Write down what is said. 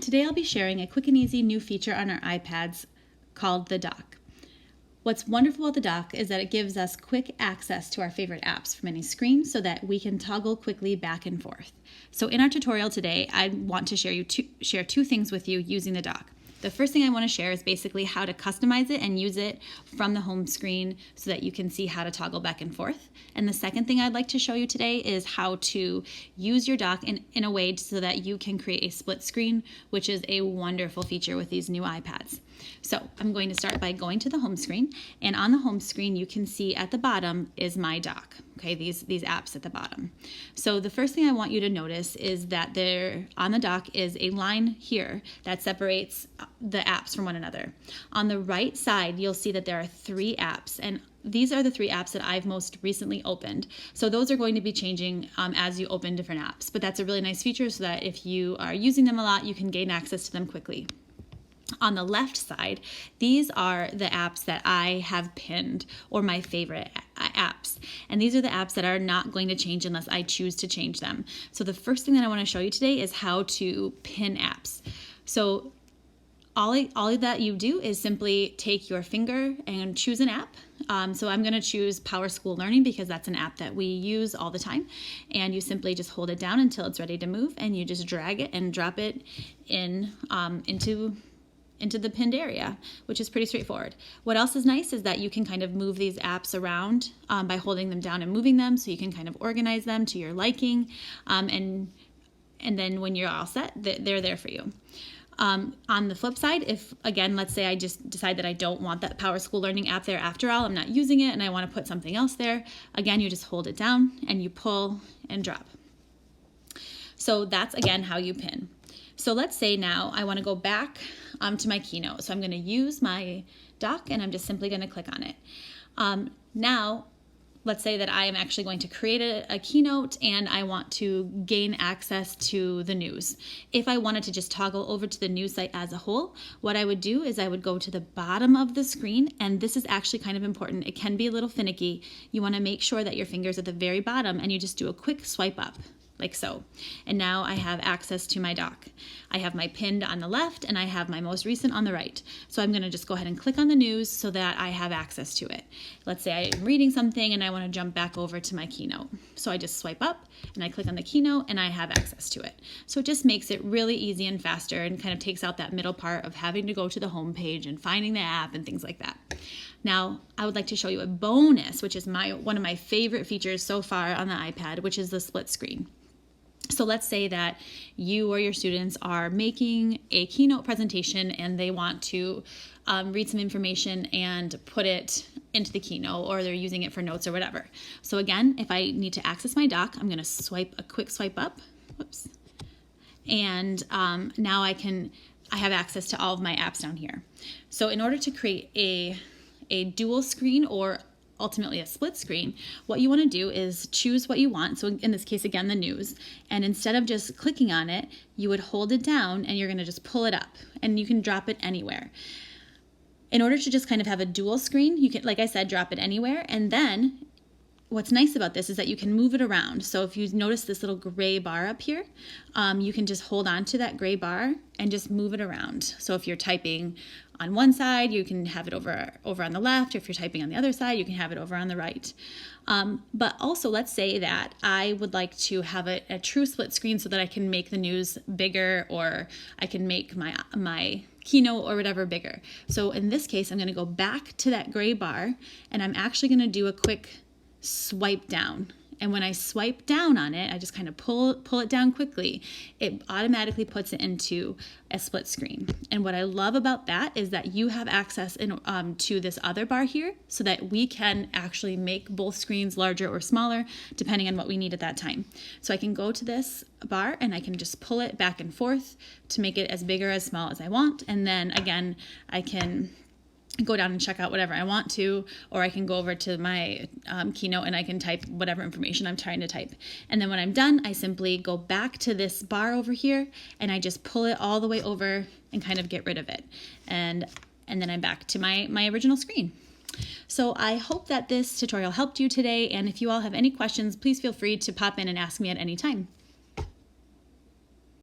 Today I'll be sharing a quick and easy new feature on our iPads called the dock. What's wonderful about the dock is that it gives us quick access to our favorite apps from any screen so that we can toggle quickly back and forth. So in our tutorial today, I want to share two things with you using the dock. The first thing I want to share is basically how to customize it and use it from the home screen so that you can see how to toggle back and forth. And the second thing I'd like to show you today is how to use your dock in a way so that you can create a split screen, which is a wonderful feature with these new iPads. So I'm going to start by going to the home screen, and on the home screen you can see at the bottom is my dock. Okay, these apps at the bottom. So the first thing I want you to notice is that there on the dock is a line here that separates the apps from one another. On the right side you'll see that there are 3 apps, and these are the 3 apps that I've most recently opened. So those are going to be changing as you open different apps, but that's a really nice feature so that if you are using them a lot you can gain access to them quickly. On the left side, these are the apps that I have pinned, or my favorite apps. And these are the apps that are not going to change unless I choose to change them. So the first thing that I want to show you today is how to pin apps. So all that you do is simply take your finger and choose an app. So I'm going to choose PowerSchool Learning because that's an app that we use all the time. And you simply just hold it down until it's ready to move, and you just drag it and drop it in into the pinned area, which is pretty straightforward. What else is nice is that you can kind of move these apps around by holding them down and moving them, so you can kind of organize them to your liking, and then when you're all set, they're there for you. On the flip side, if again, let's say I just decide that I don't want that PowerSchool Learning app there after all, I'm not using it and I want to put something else there, again, you just hold it down and you pull and drop. So that's again how you pin. So let's say now I want to go back to my Keynote. So I'm going to use my dock and I'm just simply going to click on it. Now, let's say that I am actually going to create a Keynote and I want to gain access to the news. If I wanted to just toggle over to the news site as a whole, what I would do is I would go to the bottom of the screen, and this is actually kind of important. It can be a little finicky. You want to make sure that your finger's at the very bottom and you just do a quick swipe up. Like so. And now I have access to my dock. I have my pinned on the left and I have my most recent on the right. So I'm going to just go ahead and click on the news so that I have access to it. Let's say I'm reading something and I want to jump back over to my Keynote. So I just swipe up and I click on the Keynote and I have access to it. So it just makes it really easy and faster and kind of takes out that middle part of having to go to the home page and finding the app and things like that. Now, I would like to show you a bonus, which is one of my favorite features so far on the iPad, which is the split screen. So let's say that you or your students are making a Keynote presentation and they want to read some information and put it into the Keynote, or they're using it for notes or whatever. So again, if I need to access my dock, I'm going to quick swipe up. Whoops. And now I have access to all of my apps down here. So in order to create a dual screen, or ultimately a split screen, what you want to do is choose what you want. So in this case, again, the news. And instead of just clicking on it, you would hold it down and you're going to just pull it up, and you can drop it anywhere. In order to just kind of have a dual screen, you can, like I said, drop it anywhere. And then what's nice about this is that you can move it around. So if you notice this little gray bar up here, you can just hold on to that gray bar and just move it around. So if you're typing on one side, you can have it over on the left. Or if you're typing on the other side, you can have it over on the right. But also, let's say that I would like to have a true split screen so that I can make the news bigger, or I can make my Keynote or whatever bigger. So in this case, I'm going to go back to that gray bar, and I'm actually going to do a quick swipe down. And when I swipe down on it, I just kind of pull it down quickly. It automatically puts it into a split screen. And what I love about that is that you have access to this other bar here, so that we can actually make both screens larger or smaller depending on what we need at that time. So I can go to this bar and I can just pull it back and forth to make it as big or as small as I want. And then again, I can go down and check out whatever I want to, or I can go over to my Keynote and I can type whatever information I'm trying to type. And then when I'm done, I simply go back to this bar over here and I just pull it all the way over and kind of get rid of it. And then I'm back to my original screen. So I hope that this tutorial helped you today, and if you all have any questions, please feel free to pop in and ask me at any time.